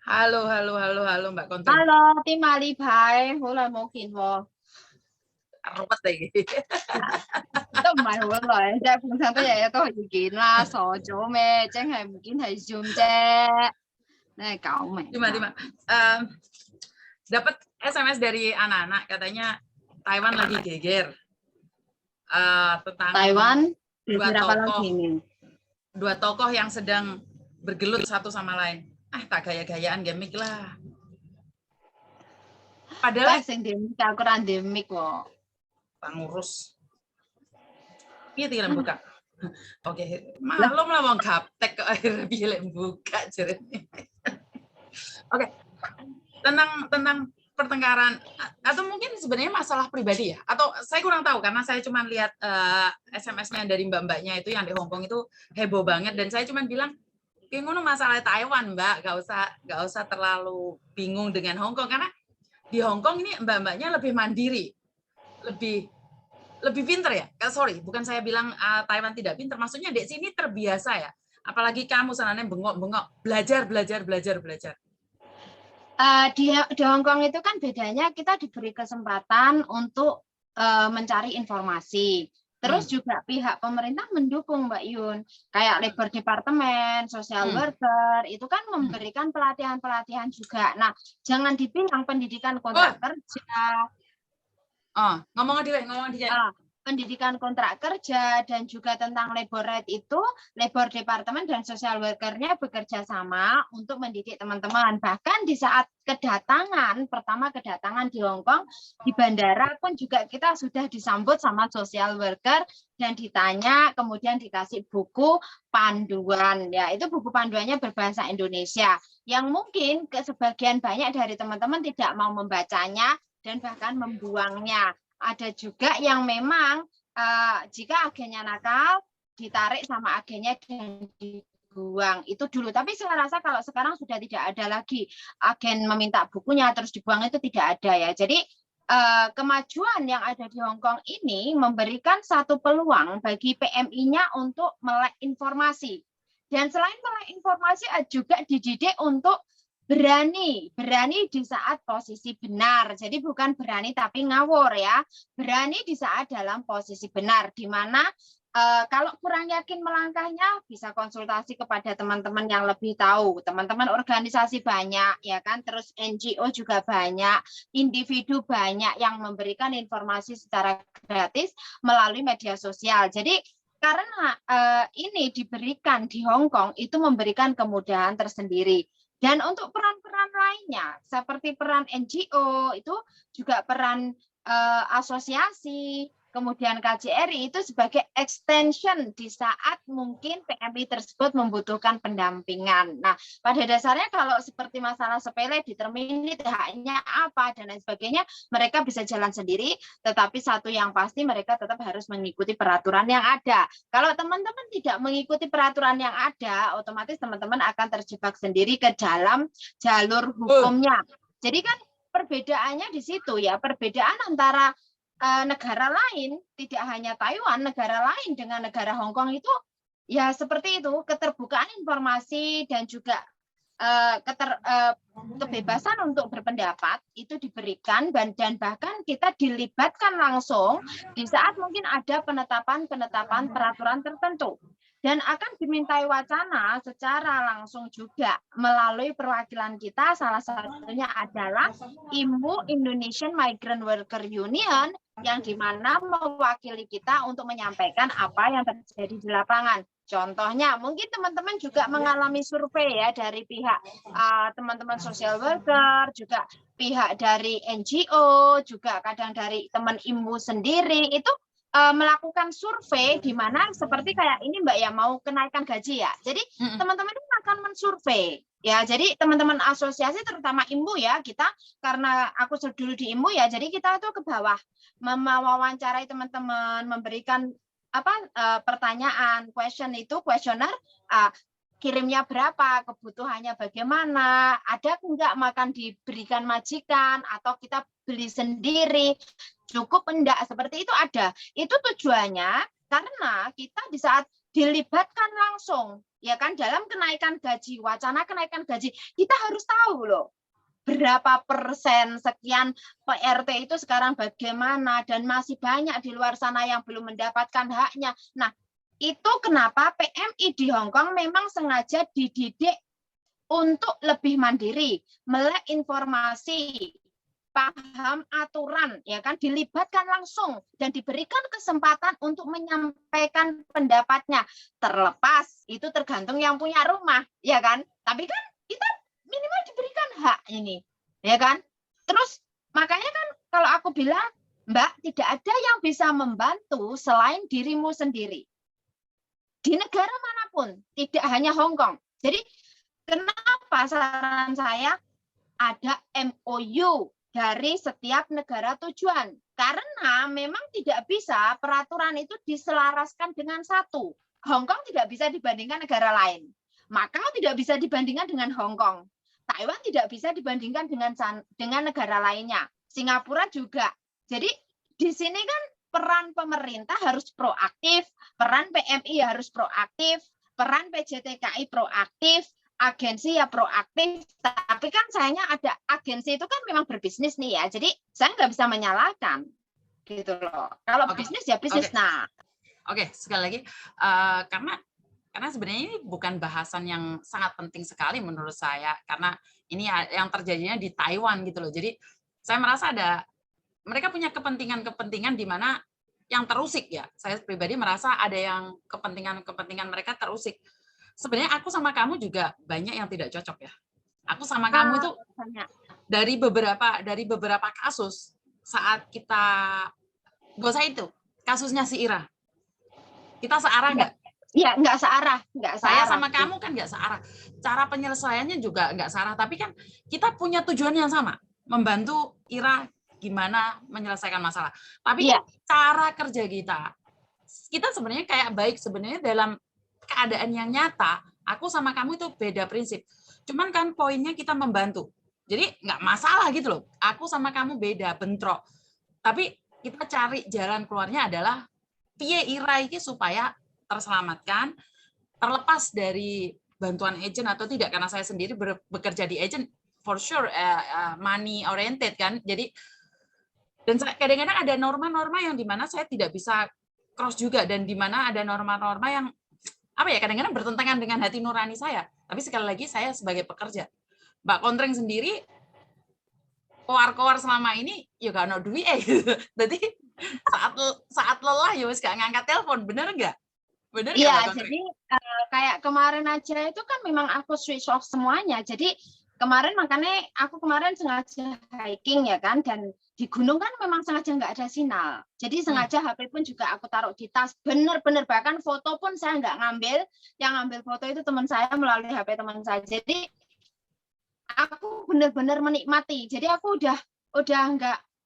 Halo, halo, halo, halo Mbak Konten. Hello，啲瑪麗牌好耐冇見喎， Ruwet lagi. 都唔係好耐啫，本身都日日都可以見啦，傻咗咩？真係唔見係 Zoom 啫，你係搞明？ Gimana? Dapat SMS dari anak-anak katanya Taiwan lagi geger tentang Taiwan dua tokoh yang sedang bergelut satu sama lain. Tak gaya-gayaan gemik lah. Padahal aku randemik kok. Pengurus. Iya tinggal buka. Oke, maklum lah mau gaptek kok akhirnya bilang buka jernih. Oke. Tentang pertengkaran atau mungkin sebenarnya masalah pribadi ya, atau saya kurang tahu karena saya cuma lihat SMS-nya dari mbak-mbaknya itu yang di Hong Kong itu heboh banget, dan saya cuma bilang ngono masalah Taiwan Mbak, gak usah terlalu bingung dengan Hong Kong, karena di Hong Kong ini mbak-mbaknya lebih mandiri, lebih pinter ya. Sorry, bukan saya bilang Taiwan tidak pinter, maksudnya di sini terbiasa ya, apalagi kamu sananya bengok-bengok, belajar. Di Hong Kong itu kan bedanya kita diberi kesempatan untuk mencari informasi. Terus juga pihak pemerintah mendukung Mbak Yun, kayak labor departemen, social worker, itu kan memberikan pelatihan-pelatihan juga. Nah, jangan dibilang pendidikan kontrak kerja. Ngomong aja. Pendidikan kontrak kerja dan juga tentang labor right itu, labor departemen dan social worker-nya bekerja sama untuk mendidik teman-teman. Bahkan di saat pertama kedatangan di Hong Kong, di bandara pun juga kita sudah disambut sama social worker dan ditanya, kemudian dikasih buku panduan. Ya, itu buku panduannya berbahasa Indonesia, yang mungkin sebagian banyak dari teman-teman tidak mau membacanya dan bahkan membuangnya. Ada juga yang memang jika agennya nakal ditarik sama agennya dan dibuang itu dulu, tapi saya rasa kalau sekarang sudah tidak ada lagi agen meminta bukunya terus dibuang, itu tidak ada ya. Jadi kemajuan yang ada di Hong Kong ini memberikan satu peluang bagi PMI-nya untuk melek informasi, dan selain melek informasi juga dididik untuk berani di saat posisi benar. Jadi bukan berani tapi ngawur ya. Berani di saat dalam posisi benar, di mana kalau kurang yakin melangkahnya bisa konsultasi kepada teman-teman yang lebih tahu. Teman-teman organisasi banyak ya kan, terus NGO juga banyak, individu banyak yang memberikan informasi secara gratis melalui media sosial. Jadi karena ini diberikan di Hong Kong, itu memberikan kemudahan tersendiri. Dan untuk peran-peran lainnya, seperti peran NGO, itu juga peran asosiasi, kemudian KJRI itu sebagai extension di saat mungkin PMI tersebut membutuhkan pendampingan. Nah, pada dasarnya kalau seperti masalah sepele determinate haknya apa dan lain sebagainya, mereka bisa jalan sendiri, tetapi satu yang pasti mereka tetap harus mengikuti peraturan yang ada. Kalau teman-teman tidak mengikuti peraturan yang ada, otomatis teman-teman akan terjebak sendiri ke dalam jalur hukumnya. Jadi kan perbedaannya di situ ya, perbedaan antara negara lain, tidak hanya Taiwan, negara lain dengan negara Hong Kong itu ya seperti itu, keterbukaan informasi dan juga kebebasan untuk berpendapat itu diberikan, dan bahkan kita dilibatkan langsung di saat mungkin ada penetapan peraturan tertentu. Dan akan dimintai wacana secara langsung juga melalui perwakilan kita, salah satunya adalah IMWU, Indonesian Migrant Worker Union, yang dimana mewakili kita untuk menyampaikan apa yang terjadi di lapangan. Contohnya, mungkin teman-teman juga mengalami survei ya dari pihak teman-teman social worker, juga pihak dari NGO, juga kadang dari teman IMWU sendiri, itu melakukan survei di mana seperti kayak ini Mbak ya, mau kenaikan gaji ya. Jadi teman-teman ini akan mensurvei ya. Jadi teman-teman asosiasi terutama IMWU ya, kita karena aku dulu di IMWU ya, jadi kita tuh ke bawah mewawancarai teman-teman, memberikan pertanyaan, kuesioner, kirimnya berapa, kebutuhannya bagaimana, ada enggak makan diberikan majikan atau kita beli sendiri, cukup enggak, seperti itu ada. Itu tujuannya karena kita di saat dilibatkan langsung ya kan, dalam kenaikan gaji, wacana kenaikan gaji, kita harus tahu loh berapa persen sekian PRT itu sekarang bagaimana, dan masih banyak di luar sana yang belum mendapatkan haknya. Nah, itu kenapa PMI di Hong Kong memang sengaja dididik untuk lebih mandiri, melek informasi, paham aturan, ya kan, dilibatkan langsung dan diberikan kesempatan untuk menyampaikan pendapatnya. Terlepas itu tergantung yang punya rumah, ya kan. Tapi kan kita minimal diberikan hak ini, ya kan. Terus makanya kan kalau aku bilang, Mbak, tidak ada yang bisa membantu selain dirimu sendiri. Di negara manapun, tidak hanya Hong Kong. Jadi kenapa saran saya ada MOU dari setiap negara tujuan? Karena memang tidak bisa peraturan itu diselaraskan dengan satu. Hong Kong tidak bisa dibandingkan negara lain. Macau tidak bisa dibandingkan dengan Hong Kong. Taiwan tidak bisa dibandingkan dengan negara lainnya. Singapura juga. Jadi di sini kan peran pemerintah harus proaktif, peran PMI harus proaktif, peran PJTKI proaktif, agensi ya proaktif. Tapi kan sayangnya ada agensi itu kan memang berbisnis nih ya. Jadi saya nggak bisa menyalahkan gitu loh. Kalau bisnis ya bisnis. Nah, sekali lagi karena sebenarnya ini bukan bahasan yang sangat penting sekali menurut saya, karena ini yang terjadinya di Taiwan gitu loh. Jadi saya merasa mereka punya kepentingan di mana yang terusik ya. Saya pribadi merasa ada yang kepentingan mereka terusik. Sebenarnya aku sama kamu juga banyak yang tidak cocok ya. Aku sama kamu itu dari beberapa kasus saat kita gak usah itu kasusnya si Ira. Kita searah nggak? Ya, nggak searah. Saya sama kamu kan nggak searah. Cara penyelesaiannya juga nggak searah. Tapi kan kita punya tujuan yang sama. Membantu Ira gimana menyelesaikan masalah. Tapi kan cara kerja kita sebenarnya kayak baik sebenarnya dalam keadaan yang nyata. Aku sama kamu itu beda prinsip. Cuman kan poinnya kita membantu. Jadi nggak masalah gitu loh. Aku sama kamu beda, bentrok. Tapi kita cari jalan keluarnya adalah piye Ira ini supaya terselamatkan, terlepas dari bantuan agent atau tidak, karena saya sendiri bekerja di agent for sure money oriented kan. Jadi dan kadang-kadang ada norma-norma yang dimana saya tidak bisa cross juga, dan dimana ada norma-norma yang kadang-kadang bertentangan dengan hati nurani saya. Tapi sekali lagi saya sebagai pekerja, Mbak Kontreng sendiri koar-koar selama ini ya gak ada duit Jadi saat lelah ya wis gak ngangkat telepon, bener nggak? Iya, jadi kayak kemarin aja itu kan memang aku switch off semuanya. Jadi makanya aku kemarin sengaja hiking ya kan, dan di gunung kan memang sengaja nggak ada sinyal. Jadi sengaja HP pun juga aku taruh di tas, bener-bener, bahkan foto pun saya nggak ngambil. Yang ngambil foto itu teman saya melalui HP teman saya. Jadi aku bener-bener menikmati. Jadi aku udah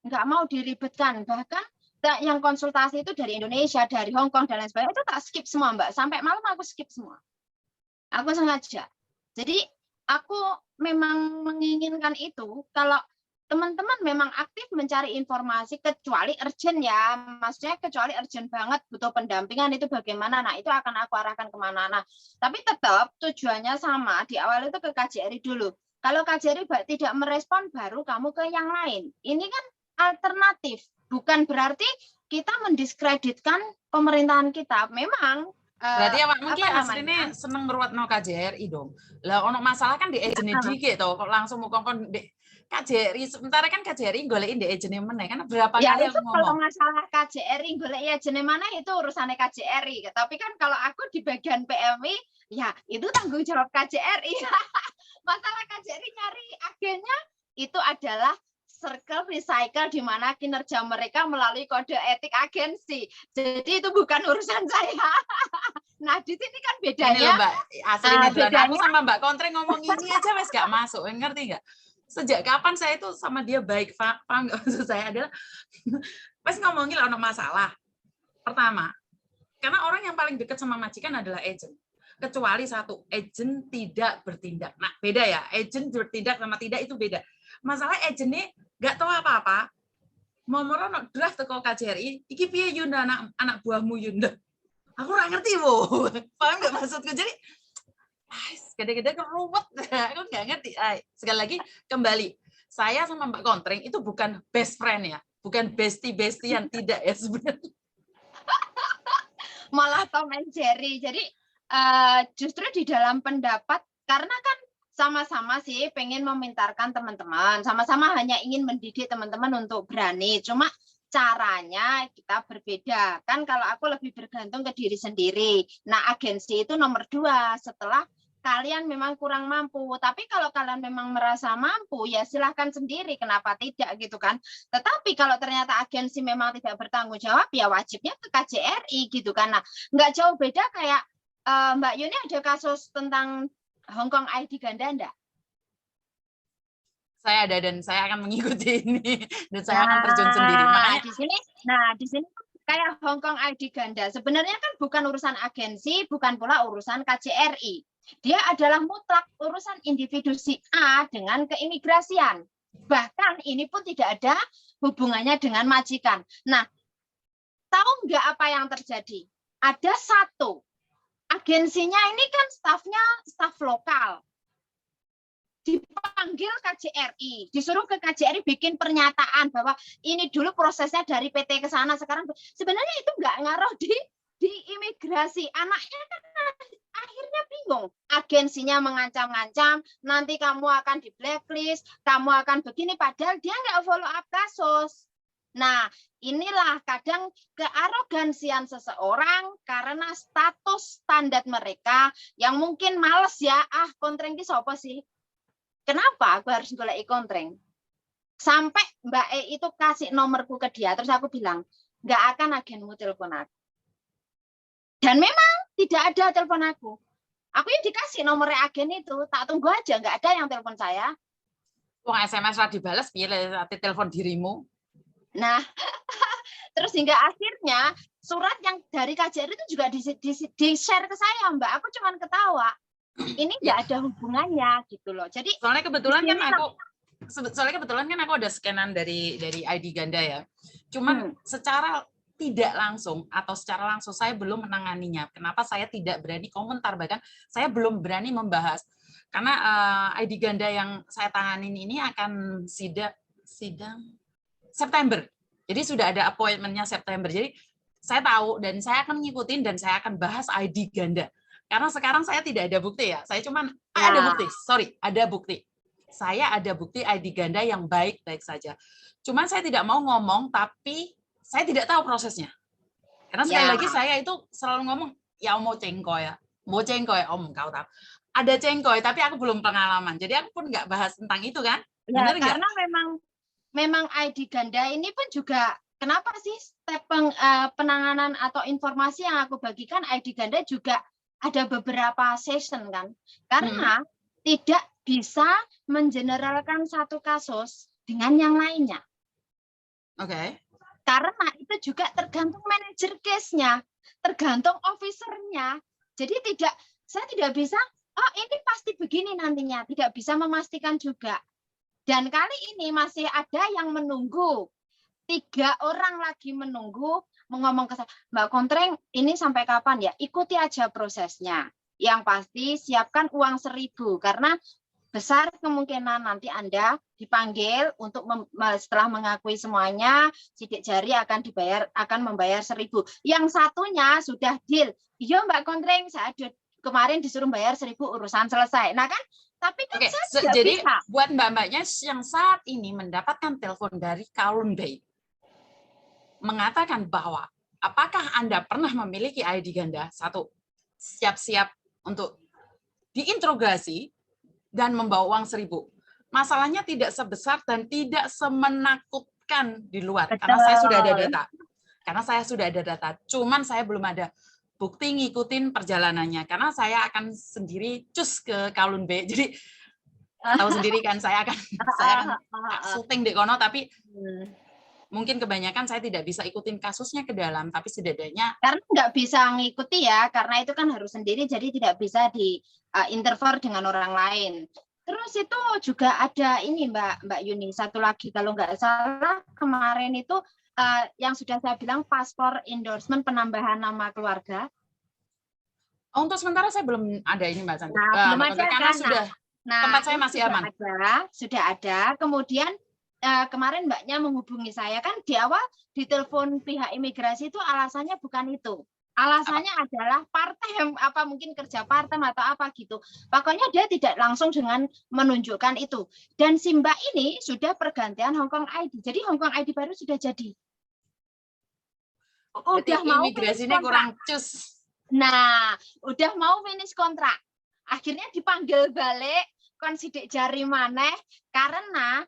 nggak mau diribetkan. Bahkan yang konsultasi itu dari Indonesia, dari Hong Kong, dan lain sebagainya, itu tak skip semua, Mbak. Sampai malam aku skip semua. Aku sengaja. Jadi aku memang menginginkan itu, kalau teman-teman memang aktif mencari informasi, kecuali urgent ya, maksudnya kecuali urgent banget, butuh pendampingan itu bagaimana, nah itu akan aku arahkan kemana. Nah, tapi tetap tujuannya sama, di awal itu ke KJRI dulu. Kalau KJRI tidak merespon, baru kamu ke yang lain. Ini kan alternatif. Bukan berarti kita mendiskreditkan pemerintahan kita. Memang berarti awak mungkin aslinya seneng ngeruwatno KJRI dong. Lah ono masalah kan di agent dikit to, kok langsung mengkon di KJRI. Sementara kan KJRI golekin di agent meneh kan berapa ya, kali itu aku ngomong. Kalau masalah KJRI golek agent mana itu urusannya KJRI. Tapi kan kalau aku di bagian PMI ya itu tanggung jawab KJRI. Masalah KJRI nyari agennya itu adalah circle recycle, di mana kinerja mereka melalui kode etik agensi. Jadi itu bukan urusan saya. Nah, di sini kan bedanya. Ini loh, Mbak, aslinya bedanya, aku sama Mbak Kontreng ngomong ini aja wes gak masuk, ngerti nggak? Sejak kapan saya itu sama dia baik, paham nggak? Maksud saya adalah pas ngomongin lah ono masalah. Pertama, karena orang yang paling dekat sama majikan adalah agent. Kecuali satu, agent tidak bertindak. Nah, beda ya, agent bertindak sama tidak itu beda. Masalah agent ini nggak tahu apa-apa, mau merono draft ke KJRI, iki piye Yunda anak buahmu Yunda. Aku nggak ngerti, Bu. Paham nggak maksudku? Jadi Gede-gede ruwet, aku nggak ngerti. Sekali lagi kembali, saya sama Mbak Kontreng itu bukan best friend ya, bukan bestie-bestian, tidak ya sebenarnya. Malah Tom and Jerry. Jadi justru di dalam pendapat, karena kan sama-sama sih pengen memintarkan teman-teman, sama-sama hanya ingin mendidik teman-teman untuk berani. Cuma caranya kita berbeda. Kan kalau aku lebih bergantung ke diri sendiri. Nah, agensi itu nomor 2 setelah kalian memang kurang mampu. Tapi kalau kalian memang merasa mampu, ya silahkan sendiri. Kenapa tidak gitu kan? Tetapi kalau ternyata agensi memang tidak bertanggung jawab, ya wajibnya ke KJRI gitu kan. Nah, nggak jauh beda kayak Mbak Yuni ada kasus tentang Hong Kong ID ganda enggak? Saya ada dan saya akan mengikuti ini dan saya akan terjun sendiri. Makanya di sini kayak Hong Kong ID ganda. Sebenarnya kan bukan urusan agensi, bukan pula urusan KJRI. Dia adalah mutlak urusan individu si A dengan keimigrasian. Bahkan ini pun tidak ada hubungannya dengan majikan. Nah, tahu nggak apa yang terjadi? Ada satu agensinya ini kan stafnya staf lokal. Dipanggil KJRI, disuruh ke KJRI bikin pernyataan bahwa ini dulu prosesnya dari PT ke sana, sekarang sebenarnya itu nggak ngaruh di imigrasi. Anaknya kan akhirnya bingung, agensinya mengancam-ngancam, nanti kamu akan di blacklist, kamu akan begini, padahal dia nggak follow up kasus. Nah, inilah kadang kearogansian seseorang karena status standar mereka yang mungkin males ya, kontreng ki sopo sih? Kenapa aku harus golek kontreng? Sampai Mbak E itu kasih nomorku ke dia, terus aku bilang, nggak akan agenmu telepon aku. Dan memang tidak ada telepon aku. Aku yang dikasih nomor agen itu, tak tunggu aja, nggak ada yang telepon saya. wong SMS lah dibalas, pilih telepon dirimu. Nah, terus hingga akhirnya surat yang dari KJRI itu juga di-share ke saya, Mbak. Aku cuma ketawa. Ini nggak ada hubungannya gitu loh. Jadi soalnya kebetulan kan aku ada scanan dari ID ganda ya. Cuman secara tidak langsung atau secara langsung saya belum menanganinya. Kenapa saya tidak berani komentar, bahkan saya belum berani membahas. Karena ID ganda yang saya tanganin ini akan sidang September. Jadi sudah ada appointment-nya September. Jadi saya tahu dan saya akan ngikutin dan saya akan bahas ID ganda. Karena sekarang saya tidak ada bukti ya. Saya cuman ada bukti. Saya ada bukti ID ganda yang baik-baik saja. Cuman saya tidak mau ngomong, tapi saya tidak tahu prosesnya. Karena sekali lagi saya itu selalu ngomong, ya mau cengkoy ya. Mau cengkoy, om kau tahu. Ada cengkoy, tapi aku belum pengalaman. Jadi aku pun nggak bahas tentang itu kan. Ya, karena memang ID ganda ini pun juga, kenapa sih step penanganan atau informasi yang aku bagikan ID ganda juga ada beberapa session kan, karena tidak bisa mengeneralkan satu kasus dengan yang lainnya. Oke. Karena itu juga tergantung manajer case-nya, tergantung officer-nya. Jadi saya tidak bisa, oh ini pasti begini nantinya, tidak bisa memastikan juga. Dan kali ini masih ada yang menunggu. 3 orang lagi menunggu, ngomong ke saya, Mbak Kontreng, ini sampai kapan ya? Ikuti aja prosesnya. Yang pasti siapkan uang 1.000, karena besar kemungkinan nanti Anda dipanggil untuk setelah mengakui semuanya, sidik jari akan membayar 1.000. Yang satunya sudah deal. Iya Mbak Kontreng, saya kemarin disuruh bayar 1.000, urusan selesai. Nah kan, tapi kan saya jadi bisa. Buat mbak-mbaknya yang saat ini mendapatkan telepon dari Kowloon Bay mengatakan bahwa apakah Anda pernah memiliki ID ganda? 1, siap-siap untuk diinterogasi dan membawa uang 1.000. Masalahnya tidak sebesar dan tidak semenakutkan di luar. Betul. Karena saya sudah ada data. Cuman saya belum ada bukti ngikutin perjalanannya. Karena saya akan sendiri cus ke Kowloon Bay. Jadi tahu sendiri kan, saya akan syuting di kono, tapi mungkin kebanyakan saya tidak bisa ikutin kasusnya ke dalam, tapi setidaknya karena nggak bisa ngikuti ya, karena itu kan harus sendiri, jadi tidak bisa di-interview dengan orang lain. Terus itu juga ada ini Mbak Yuni, satu lagi kalau nggak salah kemarin itu yang sudah saya bilang paspor endorsement penambahan nama keluarga. Untuk sementara saya belum ada ini Mbak Santi. Nah, belum Mbak ada Kontri, karena kan? sudah Nah, tempat saya ini masih aman. sudah ada. Kemudian kemarin Mbaknya menghubungi saya kan di awal ditelepon pihak imigrasi itu alasannya bukan itu. Alasannya adalah part-time, apa mungkin kerja part-time atau apa gitu. Pokoknya dia tidak langsung dengan menunjukkan itu. Dan si Mbak ini sudah pergantian Hongkong ID. Jadi Hongkong ID baru sudah jadi. Berarti Udah mau imigrasinya kurang cus. Nah, udah mau finish kontrak. Akhirnya dipanggil balik, kon sidik jari maneh karena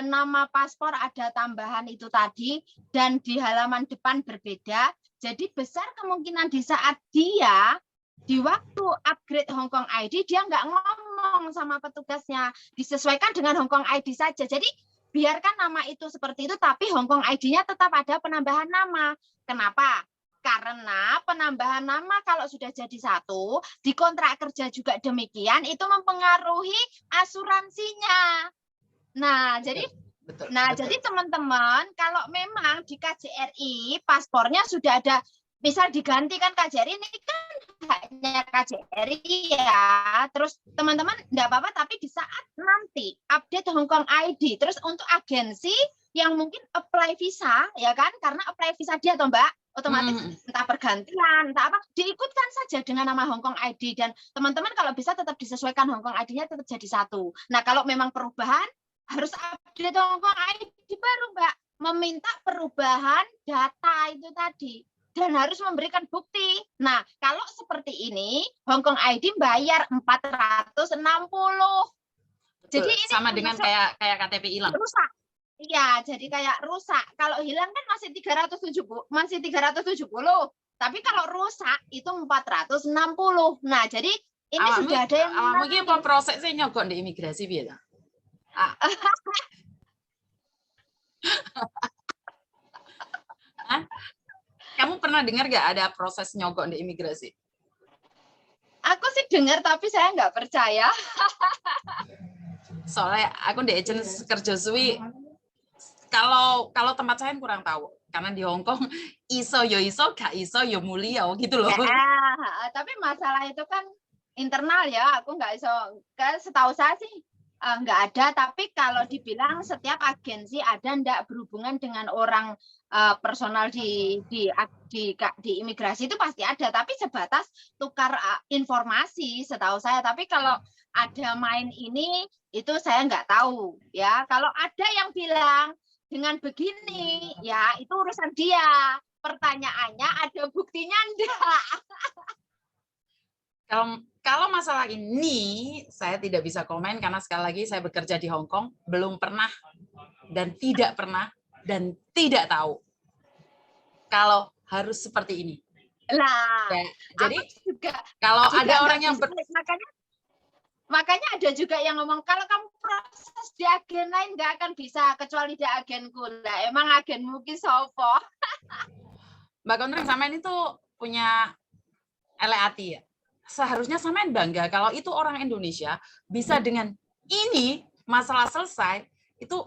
nama paspor ada tambahan itu tadi dan di halaman depan berbeda. Jadi besar kemungkinan di saat dia di waktu upgrade Hongkong ID dia nggak ngomong sama petugasnya, disesuaikan dengan Hongkong ID saja. Jadi biarkan nama itu seperti itu, tapi Hongkong ID-nya tetap ada penambahan nama. Kenapa? Karena penambahan nama kalau sudah jadi satu, di kontrak kerja juga demikian, itu mempengaruhi asuransinya. Nah, jadi jadi teman-teman, kalau memang di KJRI paspornya sudah ada, misal diganti kan KJRI ini kan haknya KJRI ya. Terus teman-teman enggak apa-apa, tapi di saat nanti update Hongkong ID, terus untuk agensi yang mungkin apply visa ya kan, karena apply visa dia toh Mbak, otomatis entah pergantian, entah apa, diikutkan saja dengan nama Hongkong ID dan teman-teman kalau bisa tetap disesuaikan Hongkong ID-nya tetap jadi satu. Nah, kalau memang perubahan harus update Hongkong ID baru, Mbak, meminta perubahan data itu tadi dan harus memberikan bukti. Nah, kalau seperti ini Hongkong ID bayar 460. Jadi ini sama dengan kayak KTP hilang. Rusak. Iya, jadi kayak rusak. Kalau hilang kan masih 370. Tapi kalau rusak itu 460. Nah, jadi ini sudah ada yang mungkin apa prosesnya nyogok di imigrasi biasa. Kamu pernah dengar nggak ada proses nyogok di imigrasi? Aku sih dengar, tapi saya nggak percaya. Soalnya aku di agent kerja suwi. Kalau tempat saya kurang tahu karena di Hong Kong iso, gak iso yo mulia gitu loh. Tapi masalah itu kan internal ya, aku nggak iso. Setahu saya sih nggak ada. Tapi kalau dibilang setiap agensi ada ndak berhubungan dengan orang personal di imigrasi itu pasti ada. Tapi sebatas tukar informasi setahu saya. Tapi kalau ada main ini itu saya nggak tahu ya. Kalau ada yang bilang dengan begini, ya itu urusan dia. Pertanyaannya ada buktinya enggak? Kalau masalah ini, saya tidak bisa komen karena sekali lagi saya bekerja di Hong Kong, belum pernah dan tidak pernah dan tidak tahu kalau harus seperti ini. Lah, ya, jadi juga, kalau ada orang yang makanya ada juga yang ngomong kalau kamu proses di agen lain nggak akan bisa kecuali di agenku. Nah, emang agenmu ki sopo? Mbak Kontring, sampean itu punya LAT ya. Seharusnya sampean bangga kalau itu orang Indonesia bisa dengan ini masalah selesai, itu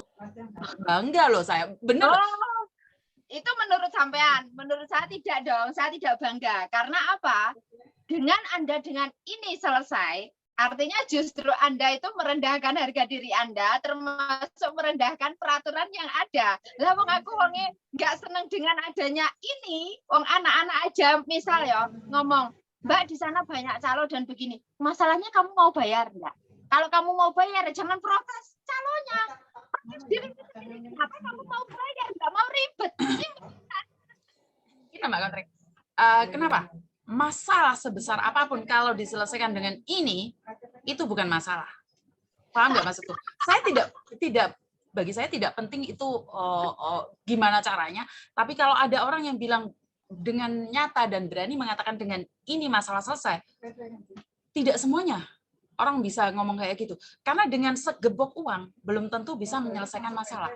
bangga loh saya. Bener. Oh, itu menurut sampean, menurut saya tidak dong. Saya tidak bangga. Karena apa? Dengan Anda dengan ini selesai, artinya justru Anda itu merendahkan harga diri Anda, termasuk merendahkan peraturan yang ada. Lah wong aku wonge nggak seneng dengan adanya ini, wong anak-anak aja misal ya ngomong, Mbak di sana banyak calo dan begini. Masalahnya kamu mau bayar enggak? Kalau kamu mau bayar jangan protes calonnya. Kenapa kamu mau bayar? Nggak mau ribet. Kita Mbak Kontring. Kenapa? Masalah sebesar apapun kalau diselesaikan dengan ini itu bukan masalah. Paham nggak maksudku? Saya tidak bagi saya tidak penting itu gimana caranya, tapi kalau ada orang yang bilang dengan nyata dan berani mengatakan dengan ini masalah selesai, tidak semuanya orang bisa ngomong kayak gitu. Karena dengan segebok uang belum tentu bisa menyelesaikan masalah.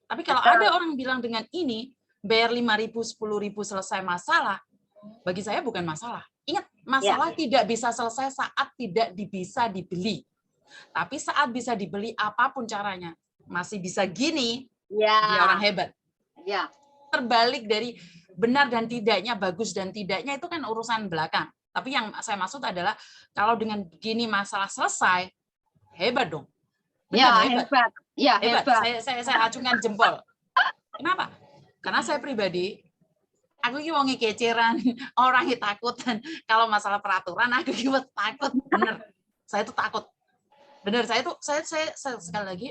Tapi kalau ada orang bilang dengan ini bayar 5.000, 10.000 selesai masalah, bagi saya bukan masalah. Ingat, masalah tidak bisa selesai saat tidak bisa dibeli. Tapi saat bisa dibeli, apapun caranya, masih bisa gini, dia orang hebat. Terbalik dari benar dan tidaknya, bagus dan tidaknya, itu kan urusan belakang. Tapi yang saya maksud adalah kalau dengan begini masalah selesai, hebat dong. Ya, Benar, hebat. Ya, hebat. hebat. Saya acungkan jempol. Kenapa? Karena saya pribadi, aku ini wong keceran, orang yang takutan. Kalau masalah peraturan, aku juga takut. Bener, saya tuh takut. Bener, saya sekali lagi.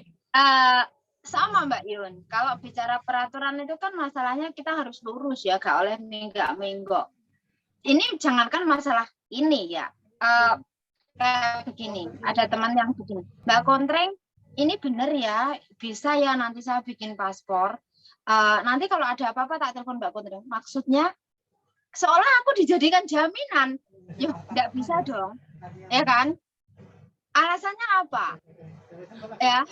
Sama Mbak Yun, kalau bicara peraturan itu kan masalahnya kita harus lurus ya, gak oleh menggok. Ini jangankan masalah ini ya, kayak begini, ada teman yang begini, Mbak Kontreng, ini bener ya, bisa ya nanti saya bikin paspor, nanti kalau ada apa-apa tak telepon Mbak Kontreng. Maksudnya, seolah aku dijadikan jaminan, yuk nggak bisa dong, ya kan? Alasannya apa? Ya,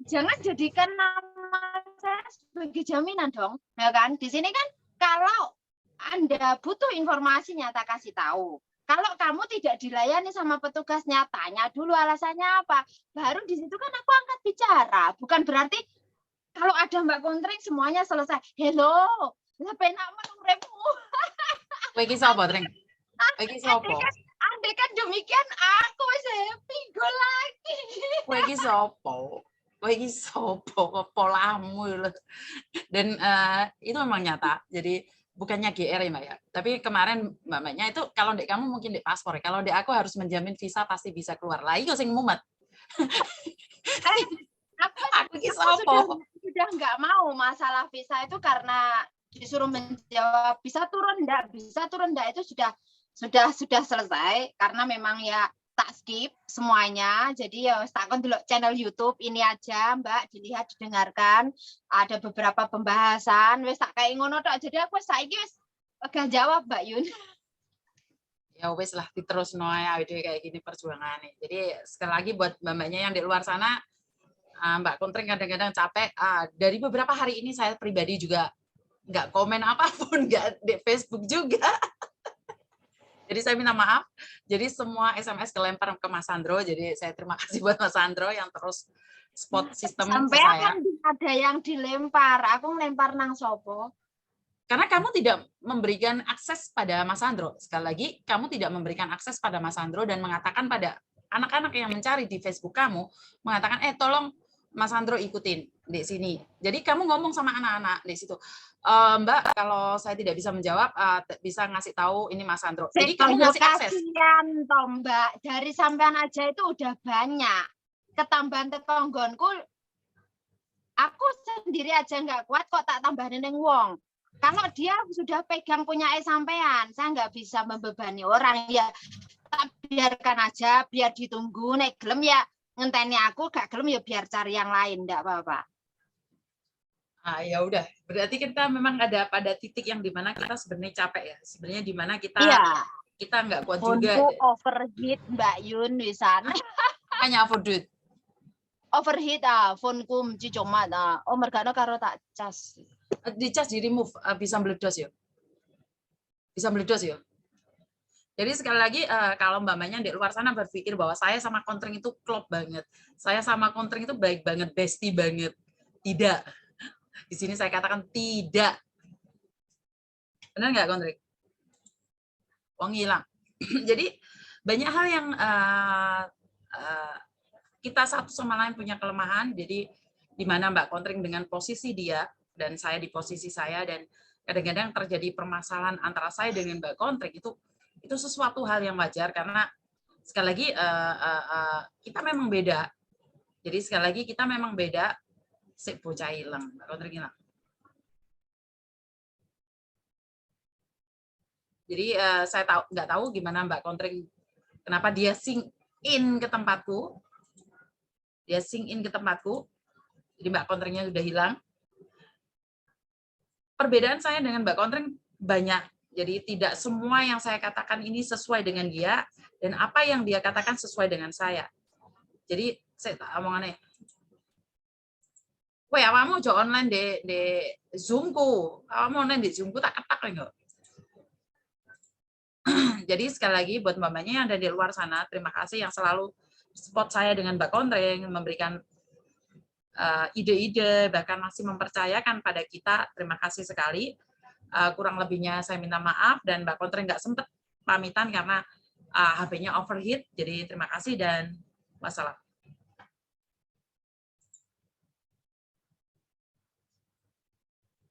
jangan jadikan nama saya sebagai jaminan dong, ya kan? Di sini kan kalau Anda butuh informasi nyata kasih tahu. Kalau kamu tidak dilayani sama petugasnya, tanya dulu alasannya apa. Baru di situ kan aku angkat bicara. Bukan berarti kalau ada Mbak Kontreng semuanya selesai. Hello, lah penak menurutmu. Kowe iki sapa, Treng? Kowe iki sapa? Andai kan demikian aku bisa happy go lagi. Kowe iki sapa? Kowe iki sapa? Polamu lho. Dan itu memang nyata. Jadi bukannya GR ya Mbak ya. Tapi kemarin Mbaknya itu kalau ndek kamu mungkin ndek paspor. Kalau ndek aku harus menjamin visa pasti bisa keluar. Lah iku sing mumet. Aku sudah nggak mau masalah visa itu karena disuruh menjawab bisa turun enggak itu sudah selesai karena memang ya tak skip semuanya. Jadi ya takon dulu channel YouTube ini aja Mbak, dilihat didengarkan, ada beberapa pembahasan wis tak kayak ngono tok. Jadi aku saiki wis gak jawab Mbak Yun. Ya wis lah diterusno ae kayak gini perjuangannya. Jadi sekali lagi buat mbak-mbaknya yang di luar sana, Mbak Kontreng kadang-kadang capek. Dari beberapa hari ini saya pribadi juga nggak komen apapun, nggak di Facebook juga. Jadi saya minta maaf. Jadi semua SMS kelempar ke Mas Sandro. Jadi saya terima kasih buat Mas Sandro yang terus spot sistem ke saya. Sampai ada yang dilempar, aku ngelempar nang sopo. Karena kamu tidak memberikan akses pada Mas Sandro. Sekali lagi, kamu tidak memberikan akses pada Mas Sandro dan mengatakan pada anak-anak yang mencari di Facebook kamu, mengatakan, tolong Mas Sandro ikutin di sini. Jadi kamu ngomong sama anak-anak di situ, Mbak, kalau saya tidak bisa menjawab, bisa ngasih tahu ini Mas Sandro. Jadi kamu ngasih akses. Kasihan toh Mbak, dari sampean aja itu udah banyak. Ketambahan tetonggonku, aku sendiri aja nggak kuat kok tak tambahin neng wong. Kalau dia sudah pegang punya sampean, saya nggak bisa membebani orang ya. Biarkan aja, biar ditunggu, nek gelem ya ngenteni aku, gak gelem ya biar cari yang lain, enggak apa-apa. Ya udah, berarti kita memang ada pada titik yang dimana kita sebenarnya capek ya, sebenarnya dimana kita nggak kuat juga. Overheat Mbak Yun wisan. Hanya overheat. Overheat phoneku mesti cuma mergane karo tak cas. Di cas di remove bisa meledos ya. Bisa meledos ya. Jadi sekali lagi kalau mbak-mbaknya di luar sana berpikir bahwa saya sama Kontreng itu klop banget, saya sama Kontreng itu baik banget, bestie banget, tidak. Di sini saya katakan tidak. Benar nggak Kontreng? Wong hilang. Jadi banyak hal yang kita satu sama lain punya kelemahan. Jadi di mana Mbak Kontreng dengan posisi dia dan saya di posisi saya, dan kadang-kadang terjadi permasalahan antara saya dengan Mbak Kontreng itu sesuatu hal yang wajar karena sekali lagi kita memang beda. Jadi sekali lagi kita memang beda. Si bocah hilang, Mbak Kontreng hilang. Jadi saya nggak tahu gimana Mbak Kontreng, kenapa dia sync in ke tempatku. Dia sync in ke tempatku. Jadi Mbak Kontrengnya sudah hilang. Perbedaan saya dengan Mbak Kontreng banyak. Jadi tidak semua yang saya katakan ini sesuai dengan dia, dan apa yang dia katakan sesuai dengan saya. Jadi saya tak omongannya. Weh, awakmu jo online di Zoom-ku. Awakmu online di Zoom-ku tak ketak enggak? Jadi sekali lagi buat mbak-mbaknya yang ada di luar sana, terima kasih yang selalu support saya dengan Mbak Kontreng, memberikan ide-ide, bahkan masih mempercayakan pada kita. Terima kasih sekali. Kurang lebihnya saya minta maaf, dan Mbak Kontreng nggak sempat pamitan karena HP-nya overheat. Jadi terima kasih dan wassalam.